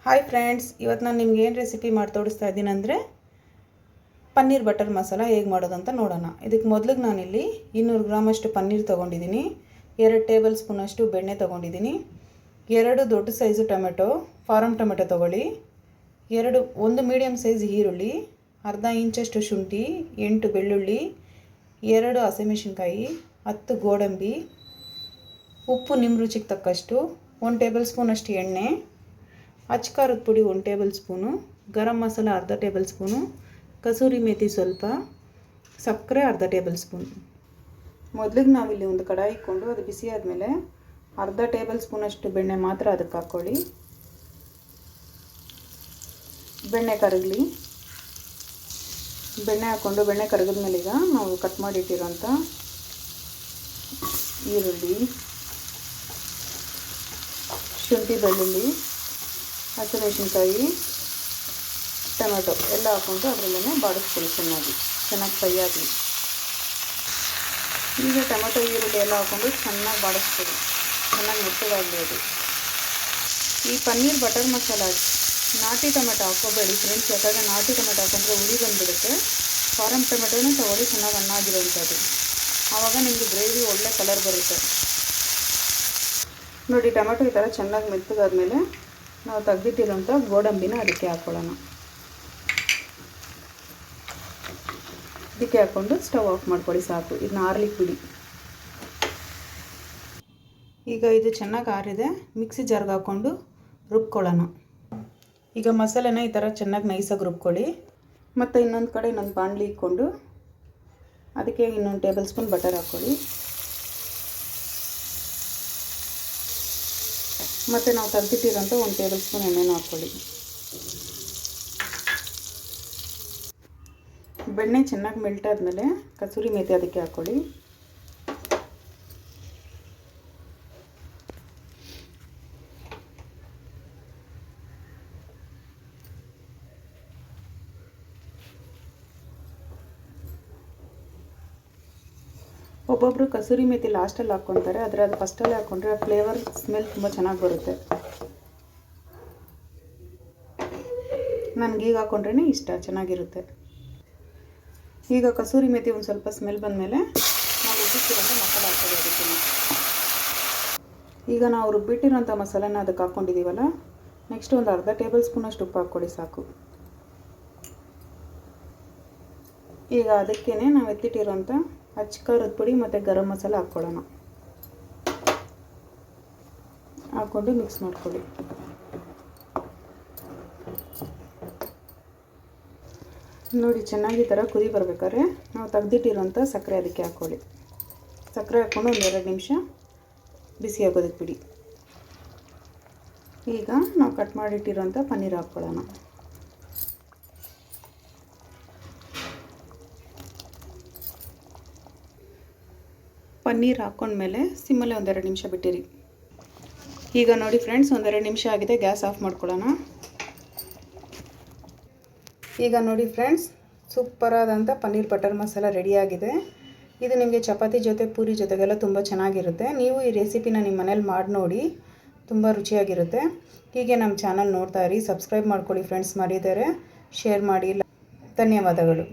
Hi friends, ಇವತ್ತು ನಾನು ನಿಮ್ಗೆ ಏನು ರೆಸಿಪಿ ಮಾಡಿ ತೋರಿಸ್ತಾ ಇದ್ದೀನಿ ಅಂದರೆ ಪನ್ನೀರ್ ಬಟರ್ ಮಸಾಲ ಹೇಗೆ ಮಾಡೋದು ಅಂತ ನೋಡೋಣ. ಇದಕ್ಕೆ ಮೊದಲಿಗೆ ನಾನಿಲ್ಲಿ 200 ಗ್ರಾಮಷ್ಟು ಪನ್ನೀರ್ ತೊಗೊಂಡಿದ್ದೀನಿ, 2 ಟೇಬಲ್ ಸ್ಪೂನಷ್ಟು ಬೆಣ್ಣೆ ತೊಗೊಂಡಿದ್ದೀನಿ, 2 ದೊಡ್ಡ ಸೈಜು ಟೊಮೆಟೊ, ಫಾರಮ್ ಟೊಮೆಟೊ ತೊಗೊಳ್ಳಿ, 1 ಮೀಡಿಯಮ್ ಸೈಜ್ ಈರುಳ್ಳಿ, ಅರ್ಧ ಇಂಚಷ್ಟು ಶುಂಠಿ, 8 ಬೆಳ್ಳುಳ್ಳಿ, 2 ಹಸಿಮೆಣಸಿನ್ಕಾಯಿ, 10 ಗೋಡಂಬಿ, ಉಪ್ಪು ನಿಮ್ಮ ರುಚಿಗೆ ತಕ್ಕಷ್ಟು, 1 ಟೇಬಲ್ ಸ್ಪೂನಷ್ಟು ಎಣ್ಣೆ, ಅಚ್ಕಾರದ ಪುಡಿ 1 ಟೇಬಲ್ ಸ್ಪೂನು, ಗರಂ ಮಸಾಲ ಅರ್ಧ ಟೇಬಲ್ ಸ್ಪೂನು, ಕಸೂರಿ ಮೇಥಿ ಸ್ವಲ್ಪ, ಸಕ್ಕರೆ ಅರ್ಧ ಟೇಬಲ್ ಸ್ಪೂನ್. ಮೊದಲಿಗೆ ನಾವಿಲ್ಲಿ ಒಂದು ಕಡಾಯಿ ಇಟ್ಕೊಂಡು ಅದು ಬಿಸಿ ಆದಮೇಲೆ ಅರ್ಧ ಟೇಬಲ್ ಸ್ಪೂನಷ್ಟು ಬೆಣ್ಣೆ ಮಾತ್ರ ಅದಕ್ಕೆ ಹಾಕ್ಕೊಳ್ಳಿ. ಬೆಣ್ಣೆ ಕರಗಲಿ. ಬೆಣ್ಣೆ ಹಾಕ್ಕೊಂಡು ಬೆಣ್ಣೆ ಕರಗಿದ್ಮೇಲೆ ಈಗ ನಾವು ಕಟ್ ಮಾಡಿಟ್ಟಿರೋಂಥ ಈರುಳ್ಳಿ, ಶುಂಠಿ, ಬೆಳ್ಳುಳ್ಳಿ, ಹಸಿಮೆಣಸಿನ್ಕಾಯಿ, ಟೊಮೆಟೊ ಎಲ್ಲ ಹಾಕ್ಕೊಂಡು ಅದರಲ್ಲೇ ಬಾಡಿಸ್ಕೊಳ್ಳಿ. ಚೆನ್ನಾಗಿ ಫ್ರೈ ಆಗಲಿ. ಈಗ ಟೊಮೆಟೊ ಈರುಳ್ಳಿ ಎಲ್ಲ ಹಾಕ್ಕೊಂಡು ಚೆನ್ನಾಗಿ ಬಾಡಿಸ್ಕೊಳ್ಳಿ, ಚೆನ್ನಾಗಿ ಮೆತ್ತಗಾಗಲಿ ಅದು. ಈ ಪನ್ನೀರ್ ಬಟರ್ ಮಸಾಲ ನಾಟಿ ಟೊಮೆಟೊ ಹಾಕೋಬೇಡಿ ಫ್ರೆಂಡ್ಸ್, ಯಾಕಂದರೆ ನಾಟಿ ಟೊಮೆಟೊ ಹಾಕೊಂಡ್ರೆ ಹುಳಿ ಬಂದುಬಿಡುತ್ತೆ. ಫಾರಮ್ ಟೊಮೆಟೊನ ತೊಗೊಳ್ಳಿ, ಚೆನ್ನಾಗಿ ಹಣ್ಣಾಗಿರೋಂಥದ್ದು, ಆವಾಗ ನಿಮಗೆ ಗ್ರೇವಿ ಒಳ್ಳೆ ಕಲರ್ ಬರುತ್ತೆ. ನೋಡಿ, ಟೊಮೆಟೊ ಈ ಥರ ಚೆನ್ನಾಗಿ ಮೆತ್ತಗಾದ್ಮೇಲೆ ನಾವು ತೆಗೆದಿಟ್ಟಿರೋಂಥ ಗೋಡಂಬಿನ ಅದಕ್ಕೆ ಹಾಕ್ಕೊಳ್ಳೋಣ. ಇದಕ್ಕೆ ಹಾಕ್ಕೊಂಡು ಸ್ಟವ್ ಆಫ್ ಮಾಡ್ಕೊಳ್ಳಿ, ಸಾಕು. ಇದನ್ನ ಆರ್ಲಿಕ್ಕೆ ಬಿಡಿ. ಈಗ ಇದು ಚೆನ್ನಾಗಿ ಆರಿದೆ, ಮಿಕ್ಸಿ ಜಾರ್ಗೆ ಹಾಕ್ಕೊಂಡು ರುಬ್ಕೊಳ್ಳೋಣ. ಈಗ ಮಸಾಲೆನ ಈ ಥರ ಚೆನ್ನಾಗಿ ನೈಸಾಗಿ ರುಬ್ಕೊಳ್ಳಿ. ಮತ್ತು ಇನ್ನೊಂದು ಕಡೆ ಇನ್ನೊಂದು ಬಾಣಲಿ ಇಟ್ಕೊಂಡು ಅದಕ್ಕೆ 1 ಟೇಬಲ್ ಸ್ಪೂನ್ ಬಟರ್ ಹಾಕ್ಕೊಳ್ಳಿ. ಮತ್ತು ನಾವು ತೆಗೆದಿಟ್ಟಿರೋಂಥ 1 ಟೇಬಲ್ ಸ್ಪೂನ್ ಎಣ್ಣೆನೂ ಹಾಕ್ಕೊಳ್ಳಿ. ಬೆಣ್ಣೆ ಚೆನ್ನಾಗಿ ಮೆಲ್ಟ್ ಆದಮೇಲೆ ಕಸೂರಿ ಮೇಥಿ ಅದಕ್ಕೆ ಹಾಕ್ಕೊಳ್ಳಿ. ಒಬ್ಬೊಬ್ಬರು ಕಸೂರಿ ಮೇಥಿ ಲಾಸ್ಟಲ್ಲಿ ಹಾಕ್ಕೊತಾರೆ, ಆದರೆ ಅದು ಫಸ್ಟಲ್ಲಿ ಹಾಕ್ಕೊಂಡ್ರೆ ಆ ಫ್ಲೇವರ್ ಸ್ಮೆಲ್ ತುಂಬ ಚೆನ್ನಾಗಿ ಬರುತ್ತೆ. ನನಗೆ ಈಗ ಹಾಕ್ಕೊಂಡ್ರೇ ಇಷ್ಟ, ಚೆನ್ನಾಗಿರುತ್ತೆ. ಈಗ ಕಸೂರಿ ಮೇಥಿ ಒಂದು ಸ್ವಲ್ಪ ಸ್ಮೆಲ್ ಬಂದಮೇಲೆ ನಾವು ರುಬ್ಬಿಟ್ಟಿರೋಂಥ ಮಸಾಲೆ ಹಾಕ್ಕೊಳ್ಳಿ ಅದಕ್ಕೆ. ಈಗ ನಾವು ರುಬ್ಬಿಟ್ಟಿರೋಂಥ ಮಸಾಲೆನ ಅದಕ್ಕೆ ಹಾಕ್ಕೊಂಡಿದ್ದೀವಲ್ಲ, ನೆಕ್ಸ್ಟ್ ಒಂದು ಅರ್ಧ ಟೇಬಲ್ ಸ್ಪೂನಷ್ಟು ಉಪ್ಪು ಹಾಕ್ಕೊಳ್ಳಿ, ಸಾಕು. ಈಗ ಅದಕ್ಕೇ ನಾವು ಎತ್ತಿಟ್ಟಿರೋಂಥ ಅಚ್ಕಾರದ ಪುಡಿ ಮತ್ತು ಗರಂ ಮಸಾಲ ಹಾಕ್ಕೊಳ್ಳೋಣ. ಹಾಕ್ಕೊಂಡು ಮಿಕ್ಸ್ ಮಾಡ್ಕೊಳ್ಳಿ. ನೋಡಿ, ಚೆನ್ನಾಗಿ ಥರ ಕುದಿ ಬರ್ಬೇಕಾದ್ರೆ ನಾವು ತೆಗೆದಿಟ್ಟಿರೋಂಥ ಸಕ್ಕರೆ ಅದಕ್ಕೆ ಹಾಕ್ಕೊಳ್ಳಿ. ಸಕ್ಕರೆ ಹಾಕ್ಕೊಂಡು ಒಂದು 2 ನಿಮಿಷ ಬಿಸಿ ಆಗೋದಕ್ಕೆ ಬಿಡಿ. ಈಗ ನಾವು ಕಟ್ ಮಾಡಿಟ್ಟಿರೋಂಥ ಪನ್ನೀರ್ ಹಾಕ್ಕೊಳ್ಳೋಣ. ಪನ್ನೀರ್ ಹಾಕ್ಕೊಂಡ್ಮೇಲೆ ಸಿಮ್ಮಲ್ಲೇ 1-2 ನಿಮಿಷ ಬಿಟ್ಟಿರಿ. ಈಗ ನೋಡಿ ಫ್ರೆಂಡ್ಸ್, 1-2 ನಿಮಿಷ ಆಗಿದೆ, ಗ್ಯಾಸ್ ಆಫ್ ಮಾಡ್ಕೊಳ್ಳೋಣ. ಈಗ ನೋಡಿ ಫ್ರೆಂಡ್ಸ್, ಸೂಪರಾದಂಥ ಪನ್ನೀರ್ ಬಟರ್ ಮಸಾಲ ರೆಡಿಯಾಗಿದೆ. ಇದು ನಿಮಗೆ ಚಪಾತಿ ಜೊತೆ, ಪೂರಿ ಜೊತೆಗೆಲ್ಲ ತುಂಬ ಚೆನ್ನಾಗಿರುತ್ತೆ. ನೀವು ಈ ರೆಸಿಪಿನ ನಿಮ್ಮ ಮನೇಲಿ ಮಾಡಿ ನೋಡಿ, ತುಂಬ ರುಚಿಯಾಗಿರುತ್ತೆ. ಹೀಗೆ ನಮ್ಮ ಚಾನಲ್ ನೋಡ್ತಾ ಇರಿ, ಸಬ್ಸ್ಕ್ರೈಬ್ ಮಾಡ್ಕೊಳ್ಳಿ ಫ್ರೆಂಡ್ಸ್, ಮರೀತಾರೆ ಶೇರ್ ಮಾಡಿ. ಧನ್ಯವಾದಗಳು.